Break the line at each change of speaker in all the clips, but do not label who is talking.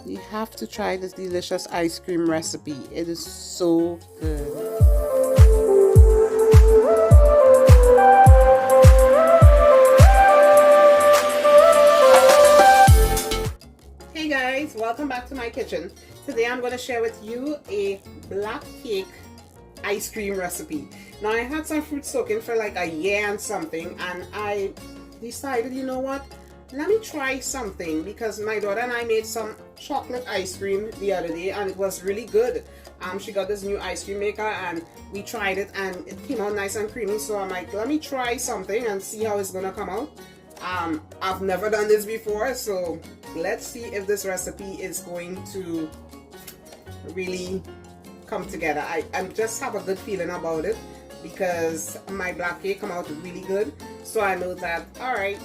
You have to try this delicious ice cream recipe. It is so good. Hey guys, welcome back to my kitchen. Today I'm going to share with you a black cake ice cream recipe. Now I had some fruit soaking for like a year and something, and I decided, you know what, let me try something, because my daughter and I made some chocolate ice cream the other day and it was really good. She got this new ice cream maker and we tried it and it came out nice and creamy, so I'm like, let me try something and see how it's gonna come out. I've never done this before, so let's see if this recipe is going to really come together. I just have a good feeling about it because my black cake come out really good, so I know that, alright,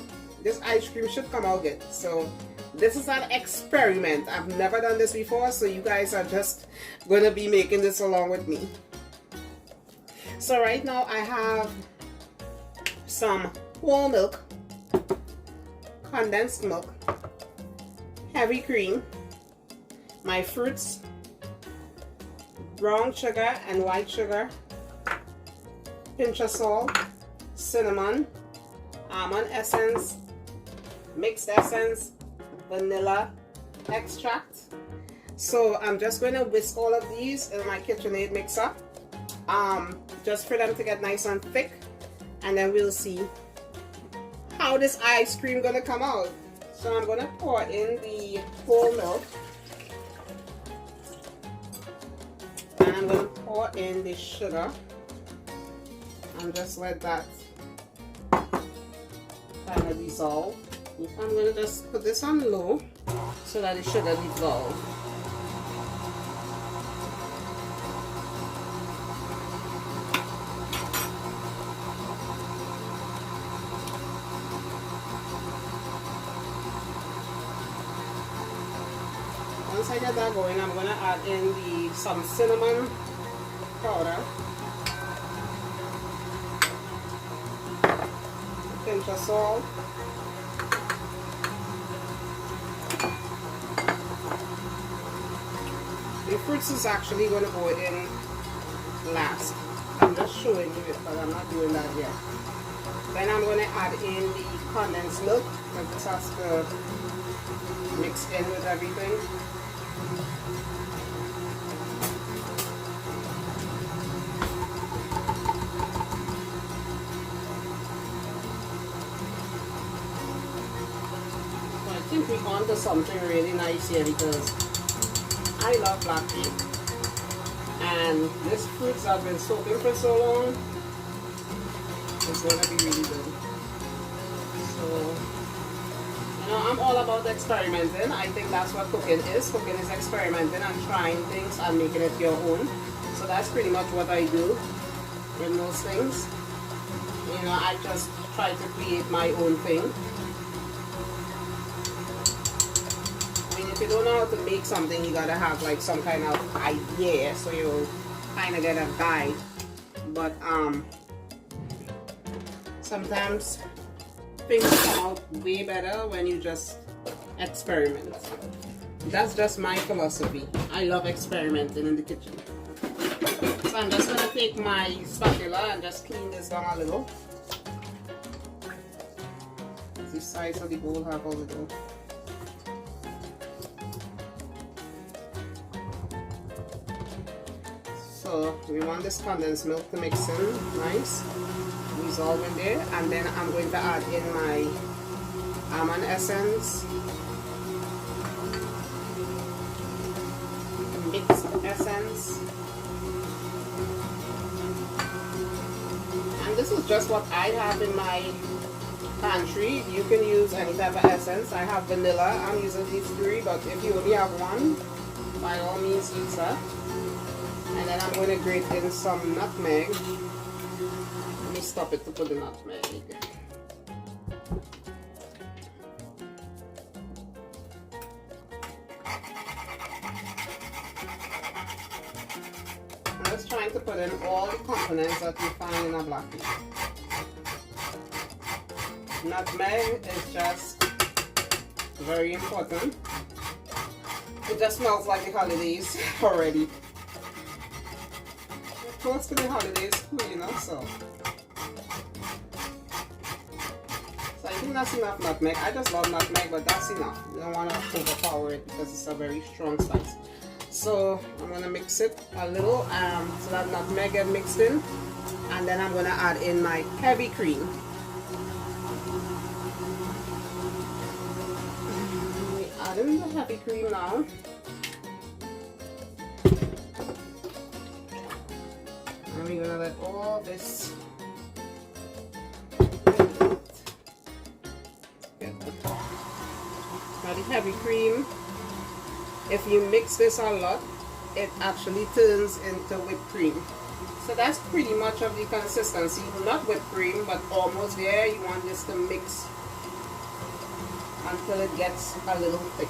this ice cream should come out good. So this is an experiment. I've never done this before, so you guys are just going to be making this along with me. So right now I have some whole milk, condensed milk, heavy cream, my fruits, brown sugar and white sugar, pinch of salt, cinnamon, almond essence, mixed essence, vanilla extract. So I'm just going to whisk all of these in my KitchenAid mixer, just for them to get nice and thick, and then we'll see how this ice cream gonna come out. So I'm gonna pour in the whole milk, and I'm gonna pour in the sugar and just let that kind of dissolve. I'm gonna just put this on low so that it shouldn't dissolve. Once I get that going, I'm gonna add in some cinnamon powder, a pinch of salt, the fruits is actually going to go in last. I'm just showing you it, but I'm not doing that yet. Then I'm going to add in the condensed milk, because this has to mix in with everything. So I think we're on to something really nice here, because I love black cake, and this fruits have been soaking for so long, it's going to be really good. So, you know, I'm all about experimenting. I think that's what cooking is. Cooking is experimenting and trying things and making it your own. So that's pretty much what I do with most things. You know, I just try to create my own thing. If you don't know how to make something, you gotta have like some kind of idea, so you kind of get a guide. But sometimes things come out way better when you just experiment. That's just my philosophy. I love experimenting in the kitchen. So I'm just gonna take my spatula and just clean this down a little. The size of the bowl have a little. So we want this condensed milk to mix in nice, dissolve in there, and then I'm going to add in my almond essence, mixed essence, and this is just what I have in my pantry. You can use any type of essence. I have vanilla, I'm using these three, but if you only have one, by all means use that. And then I'm going to grate in some nutmeg. Let me stop it to put the nutmeg. I'm just trying to put in all the components that you find in a black cake. Nutmeg is just very important. It It just smells like the holidays already. Close to the holidays, you know, so I think that's enough nutmeg. I just love nutmeg, but that's enough. You don't want to overpower it because it's a very strong spice. So I'm gonna mix it a little so that nutmeg get mixed in, and then I'm gonna add in my heavy cream. We add in the heavy cream now. And we're gonna let all this now the heavy cream, if you mix this a lot, it actually turns into whipped cream. So that's pretty much of the consistency, not whipped cream, but almost there. You want this to mix until it gets a little thick.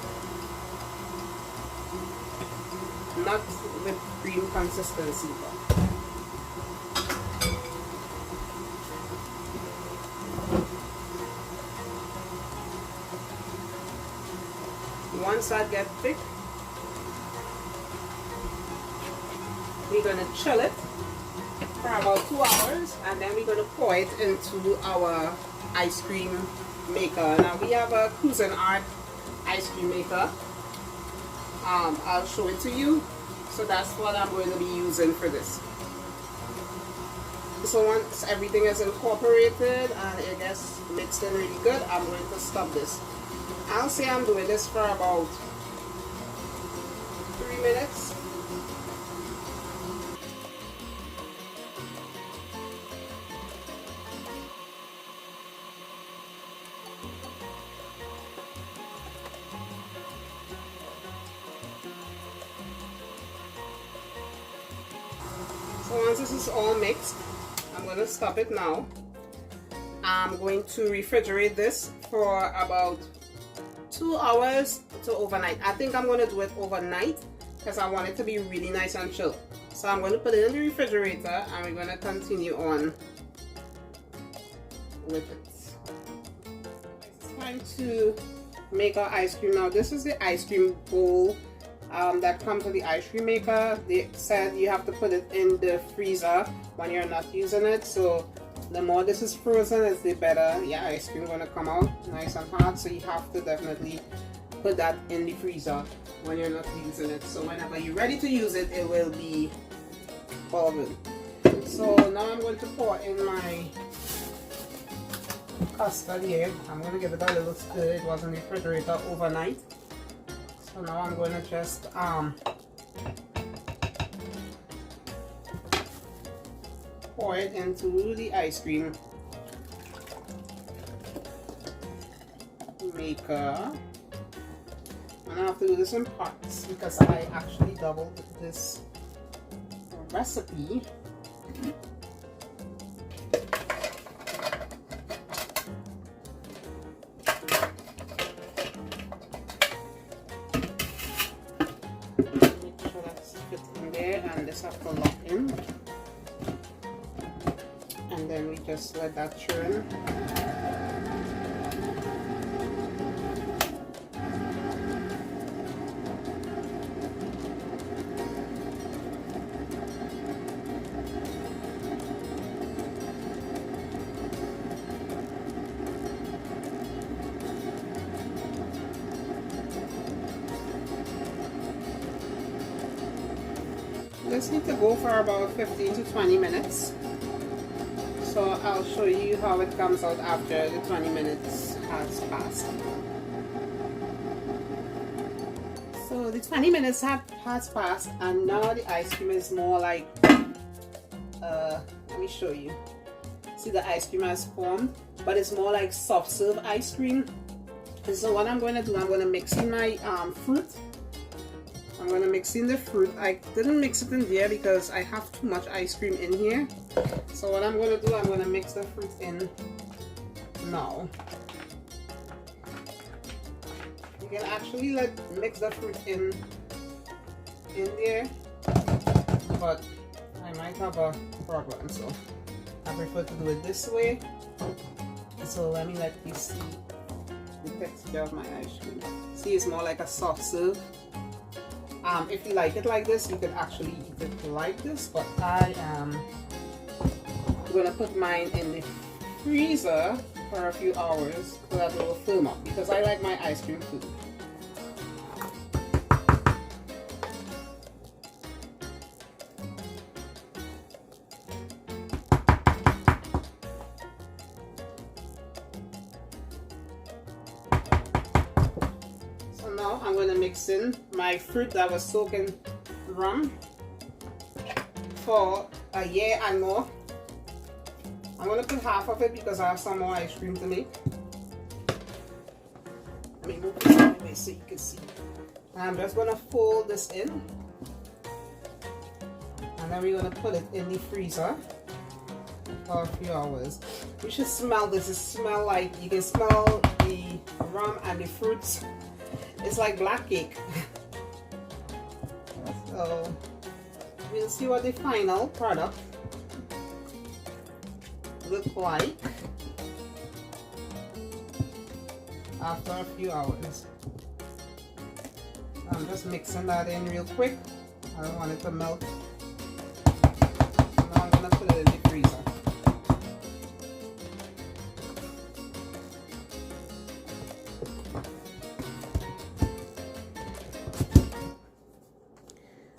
Not whipped cream consistency, but once that gets thick, we're going to chill it for about 2 hours, and then we're going to pour it into our ice cream maker. Now we have a Cuisinart ice cream maker. I'll show it to you. So that's what I'm going to be using for this. So once everything is incorporated and it gets mixed in really good, I'm going to stop this. I'll say I'm doing this for about 3 minutes. So once this is all mixed, I'm going to stop it now. I'm going to refrigerate this for about 2 hours to overnight. I think I'm going to do it overnight because I want it to be really nice and chilled. So I'm going to put it in the refrigerator and we're going to continue on with it. It's time to make our ice cream now. This is the ice cream bowl that comes with the ice cream maker. They said you have to put it in the freezer when you're not using it. So the more this is frozen, is the better. Yeah, ice cream gonna come out nice and hot. So you have to definitely put that in the freezer when you're not using it. So whenever you're ready to use it, it will be all good. So now I'm going to pour in my custard here. I'm going to give it a little stir. It was in the refrigerator overnight. So now I'm going to just pour it into the ice cream maker. And I have to do this in parts because I actually doubled this recipe. Make sure that's fit in there, and this have to lock in. And then we just let that churn. This needs to go for about 15 to 20 minutes. So I'll show you how it comes out after the 20 minutes has passed. So the 20 minutes has passed, and now the ice cream is more like, let me show you. See, the ice cream has formed, but it's more like soft serve ice cream. And so what I'm going to do, I'm going to mix in my fruit. I'm going to mix in the fruit. I didn't mix it in there because I have too much ice cream in here. So what I'm going to do, I'm going to mix the fruit in now. You can actually mix the fruit in there, but I might have a problem, so I prefer to do it this way. So let me let you see the texture of my ice cream. See, it's more like a soft serve. If you like it like this, you could actually eat it like this, but I am gonna put mine in the freezer for a few hours so that it will firm up, because I like my ice cream firm. So now I'm going to mix in my fruit that was soaked in rum for a year and more. I'm going to put half of it because I have some more ice cream to make. Let me move this out of the way so you can see. And I'm just going to fold this in. And then we're going to put it in the freezer for a few hours. You should smell this. It smells like, you can smell the rum and the fruits. It's like black cake. So we'll see what the final product look like after a few hours. I'm just mixing that in real quick. I don't want it to melt. Now I'm going to put it in the freezer.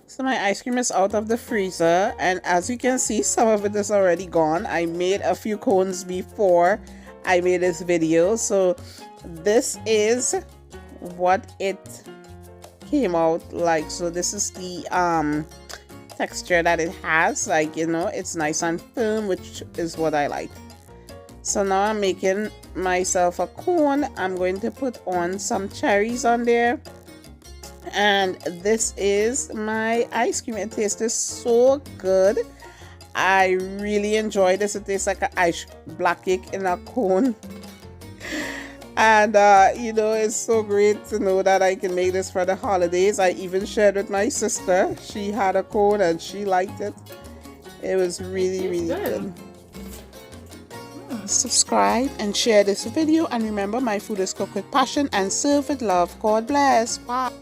So my ice cream is out of the freezer, and as you can see, some of it is already gone. I made a few cones before I made this video, so this is what it came out like. So this is the texture that it has, like, you know, it's nice and firm, which is what I like. So now I'm making myself a cone. I'm going to put on some cherries on there. And this is my ice cream. It tastes so good. I really enjoy this. It tastes like a black cake in a cone. And you know, it's so great to know that I can make this for the holidays. I even shared with my sister. She had a cone and she liked it. It was really good. Subscribe and share this video, and remember, my food is cooked with passion and served with love. God bless. Bye.